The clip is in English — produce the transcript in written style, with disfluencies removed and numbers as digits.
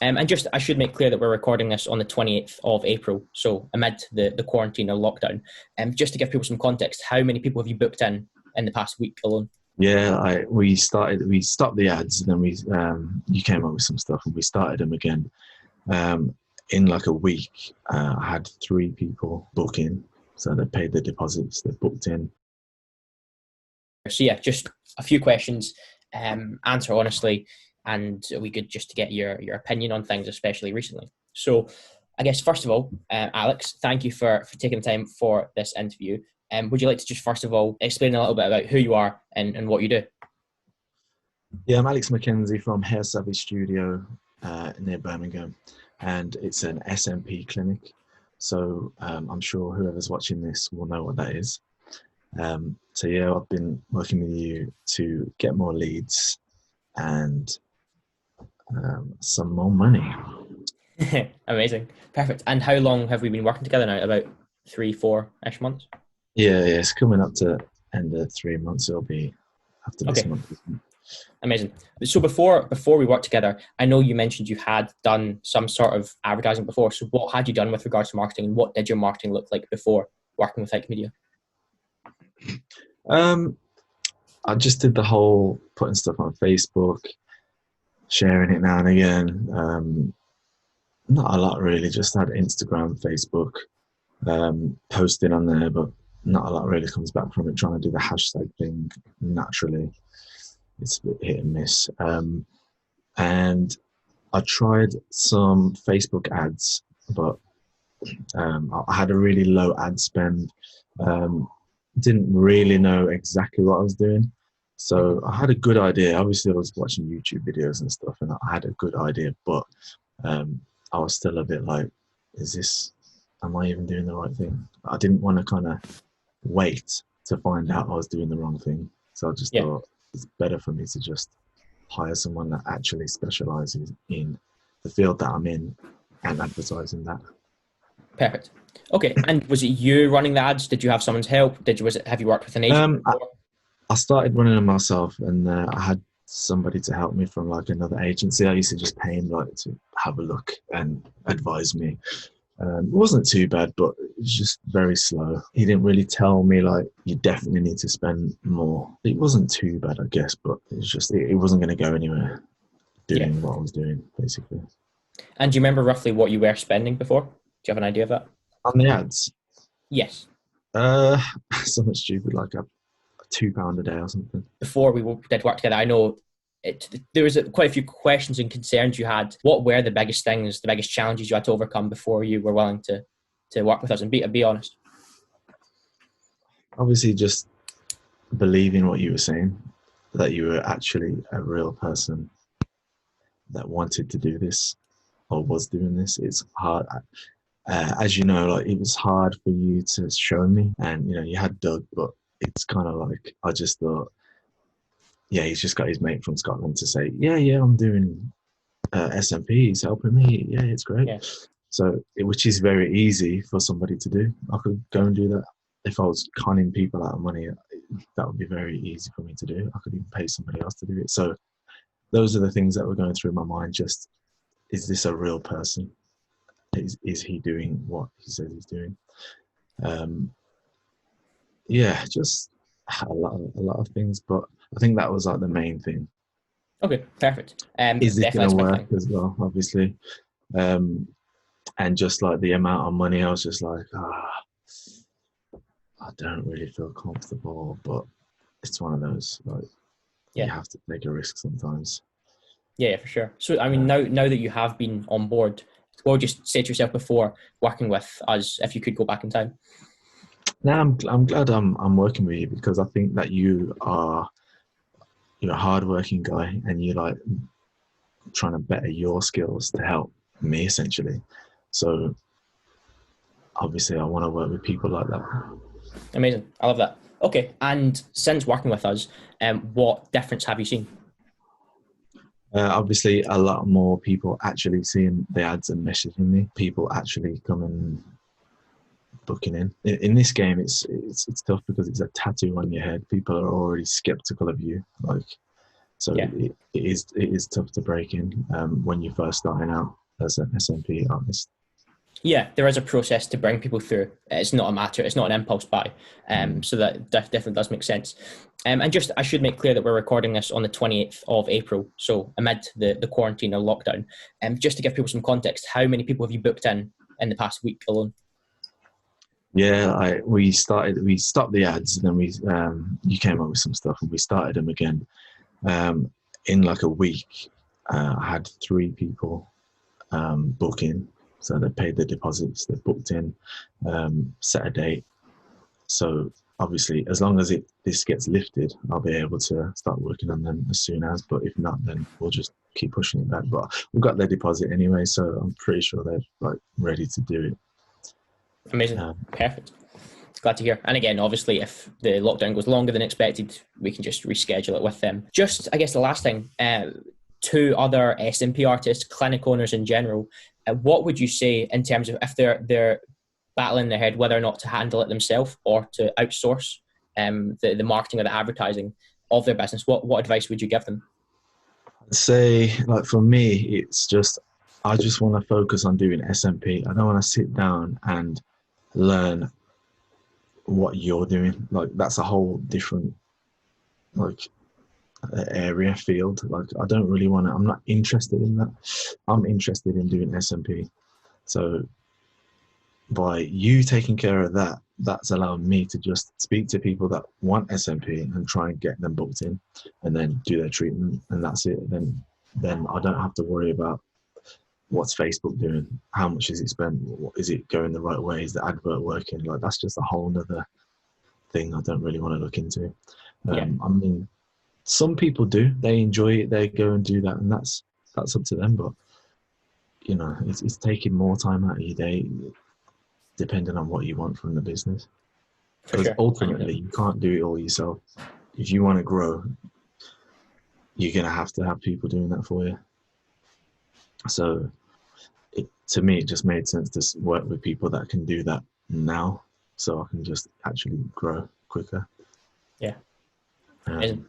And just, I should make clear that we're recording this on the 28th of April, so amid the quarantine or lockdown. Just to give people some context, how many people have you booked in the past week alone? Yeah, we stopped the ads, and then you came up with some stuff, and we started them again. In like a week, I had 3 people book in, so they paid the deposits, they booked in. So yeah, just a few questions, answer honestly, and we could just to get your opinion on things, especially recently. So I guess first of all, Alex, thank you for taking the time for this interview. Would you like to just first of all explain a little bit about who you are and what you do? Yeah, I'm Alex McKenzie from Hair Savage Studio near Birmingham, and it's an SMP clinic. So I'm sure whoever's watching this will know what that is. So yeah, I've been working with you to get more leads and some more money. Amazing, perfect. And how long have we been working together now? About 3-4-ish months. Yeah, it's coming up to end of 3 months. It'll be after this Okay. month. Amazing. So before we worked together, I know you mentioned you had done some sort of advertising before. So what had you done with regards to marketing, and what did your marketing look like before working with Hike Media? I just did the whole putting stuff on Facebook, sharing it now and again. Not a lot really, just had Instagram, Facebook, posting on there, but not a lot really comes back from it. Trying to do the hashtag thing naturally, it's a bit hit and miss. And I tried some Facebook ads, but I had a really low ad spend. Didn't really know exactly what I was doing. So I had a good idea. Obviously, I was watching YouTube videos and stuff, and I had a good idea, but I was still a bit like, am I even doing the right thing? I didn't want to kind of wait to find out I was doing the wrong thing. So I just thought it's better for me to just hire someone that actually specializes in the field that I'm in and advertising that. Perfect. Okay. And was it you running the ads? Did you have someone's help? Have you worked with an agent before? I started running them myself, and I had somebody to help me from like another agency. I used to just pay him like to have a look and advise me. It wasn't too bad, but it was just very slow. He didn't really tell me like you definitely need to spend more. It wasn't too bad, I guess, but it wasn't going to go anywhere doing what I was doing basically. And do you remember roughly what you were spending before? Do you have an idea of that? On the ads? Yes. Something stupid like a £2 a day or something. Before we did work together, I know there was quite a few questions and concerns you had. What were the biggest things, the biggest challenges you had to overcome before you were willing to work with us and be honest? Obviously, just believing what you were saying, that you were actually a real person that wanted to do this or was doing this. It's hard. As you know, like it was hard for you to show me, and you had Doug, but it's kind of like I just thought, yeah, he's just got his mate from Scotland to say, yeah, I'm doing SMP, he's helping me, yeah, it's great. Yeah. So, which is very easy for somebody to do. I could go and do that. If I was conning people out of money, that would be very easy for me to do. I could even pay somebody else to do it. So those are the things that were going through my mind. Just, is this a real person? Is he doing what he says he's doing? Yeah, just a lot of things, but I think that was like the main thing. Okay, perfect. Is this going to work as well? Obviously, and just like the amount of money, I was just like, I don't really feel comfortable, but it's one of those like you have to take a risk sometimes. Yeah, for sure. So I mean, now that you have been on board, what would you say to yourself before working with us if you could go back in time? Now I'm glad I'm working with you, because I think that you're a hardworking guy, and you're like trying to better your skills to help me essentially. So obviously I want to work with people like that. Amazing. I love that. Okay. And since working with us, what difference have you seen? Obviously a lot more people actually seeing the ads and messaging me. People actually come and booking in this game. It's tough because it's a tattoo on your head. People are already skeptical of you. Like So Yeah. it is tough to break in when you're first starting out as an SMP artist. Yeah, there is a process to bring people through. It's not a matter. It's not an impulse buy. So that definitely does make sense. And just, I should make clear that we're recording this on the 28th of April, so amid the quarantine or lockdown. Just to give people some context, how many people have you booked in the past week alone? Yeah, we stopped the ads, and then you came up with some stuff, and we started them again. In like a week, I had 3 people book in, so they paid their deposits, they booked in, set a date. So obviously, as long as this gets lifted, I'll be able to start working on them as soon as. But if not, then we'll just keep pushing it back. But we've got their deposit anyway, so I'm pretty sure they're like ready to do it. Amazing. Perfect. Glad to hear. And again, obviously, if the lockdown goes longer than expected, we can just reschedule it with them. Just, I guess, the last thing, to other SMP artists, clinic owners in general, what would you say in terms of if they're battling their head whether or not to handle it themselves or to outsource the marketing or the advertising of their business? What advice would you give them? I'd say, like for me, it's just I just want to focus on doing SMP. I don't want to sit down and learn what you're doing. Like that's a whole different like area field. Like I don't really want to. I'm not interested in that. I'm interested in doing SMP. So by you taking care of that, that's allowed me to just speak to people that want SMP and try and get them booked in, and then do their treatment, and that's it. Then I don't have to worry about what's Facebook doing, how much is it spent, is it going the right way, is the advert working? Like that's just a whole other thing I don't really want to look into. Yeah, I mean, some people do; they enjoy it, they go and do that, and that's up to them. But you know, it's taking more time out of your day, depending on what you want from the business. for Because sure. ultimately, you can't do it all yourself. If you want to grow, you're gonna have to have people doing that for you. So, to me, it just made sense to work with people that can do that now, so I can just actually grow quicker. Yeah. Um,